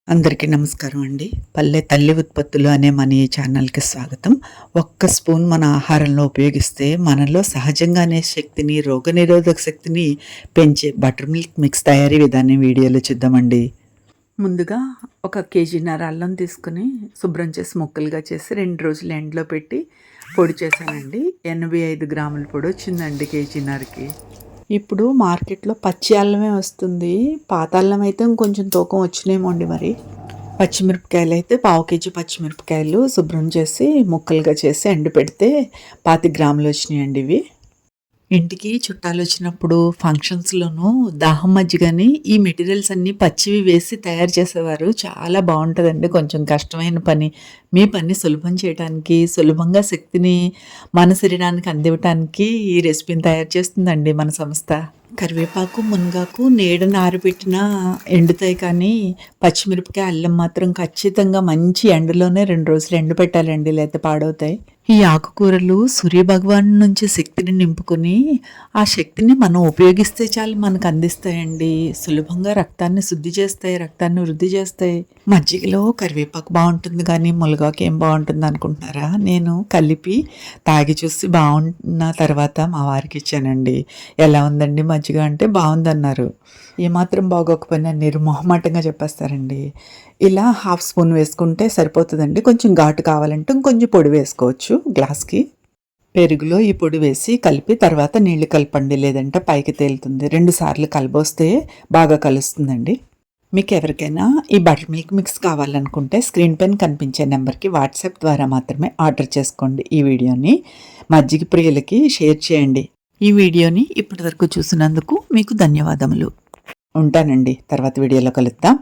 అందరికీ నమస్కారం అండి. పల్లె తల్లి ఉత్పత్తులు అనే మన ఈ ఛానల్‌కి స్వాగతం. ఒక్క స్పూన్ మన ఆహారంలో ఉపయోగిస్తే మనలో సహజంగానే శక్తిని, రోగనిరోధక శక్తిని పెంచే బటర్ మిల్క్ మిక్స్ తయారీ విధానం వీడియోలో చూద్దామండి. ముందుగా ఒక కేజీన్నర అల్లం తీసుకుని శుభ్రం చేసి ముక్కలుగా చేసి 2 రోజులు ఎండలో పెట్టి పొడి చేశానండి. 85 గ్రాముల పొడి వచ్చిందండి కేజీన్నరకి. ఇప్పుడు మార్కెట్లో పచ్చి అల్లమే వస్తుంది. పాత అల్లం అయితే ఇంకొంచెం తూకం వచ్చినేమో అండి మరి. పచ్చిమిరపకాయలు అయితే పావు కేజీ పచ్చిమిరపకాయలు శుభ్రం చేసి ముక్కలుగా చేసి ఎండపెడితే 25 గ్రాములు వచ్చినాయండి ఇవి. ఇంటికి చుట్టాలు వచ్చినప్పుడు ఫంక్షన్స్‌లోనూ దాహం మజ్జిగని ఈ మెటీరియల్స్ అన్నీ పచ్చివి వేసి తయారు చేసేవారు. చాలా బావుంటదండి. కొంచెం కష్టమైన పని. మీ పని సులభం చేయటానికి, సులభంగా శక్తిని మన శరీరానికి అందివ్వటానికి ఈ రెసిపీని తయారు చేస్తుందండి మన సంస్థ. కరివేపాకు, మునగాకు నీడన ఆరబెట్టినా ఎండుతాయి కానీ పచ్చిమిరపకాయ, అల్లం మాత్రం ఖచ్చితంగా మంచి ఎండలోనే 2 రోజులు ఎండబెట్టాలండి లేకపోతే పాడవుతాయి. ఈ ఆకుకూరలు సూర్యభగవాను నుంచి శక్తిని నింపుకొని ఆ శక్తిని మనం ఉపయోగిస్తే చాలు మనకు అందిస్తాయండి. సులభంగా రక్తాన్ని శుద్ధి చేస్తాయి, రక్తాన్ని వృద్ధి చేస్తాయి. మజ్జిగలో కరివేపాకు బాగుంటుంది కానీ మునగాకు ఏం బాగుంటుంది అనుకుంటున్నారా? నేను కలిపి తాగి చూసి బాగున్న తర్వాత మా వారికి ఇచ్చానండి. ఎలా ఉందండి మజ్జిగ అంటే బాగుందన్నారు. ఏమాత్రం బాగోకపోయినా నిర్మోహమాటంగా చెప్పేస్తారండి. ఇలా హాఫ్ స్పూన్ వేసుకుంటే సరిపోతుందండి. కొంచెం ఘాటు కావాలంటే ఇంకొంచెం పొడి వేసుకోవచ్చు గ్లాస్కి. పెరుగులో ఈ పొడి వేసి కలిపి తర్వాత నీళ్లు కలపండి, లేదంటే పైకి తేలుతుంది. 2 సార్లు కలబోస్తే బాగా కలుస్తుందండి. మీకు ఎవరికైనా ఈ బటర్ మిల్క్ మిక్స్ కావాలనుకుంటే స్క్రీన్ పైన కనిపించే నెంబర్కి వాట్సాప్ ద్వారా మాత్రమే ఆర్డర్ చేసుకోండి. ఈ వీడియోని మజ్జిగ ప్రియులకి షేర్ చేయండి. ఈ వీడియోని ఇప్పటివరకు చూసినందుకు మీకు ధన్యవాదములు. ఉంటానండి. తర్వాత వీడియోలో కలుద్దాం.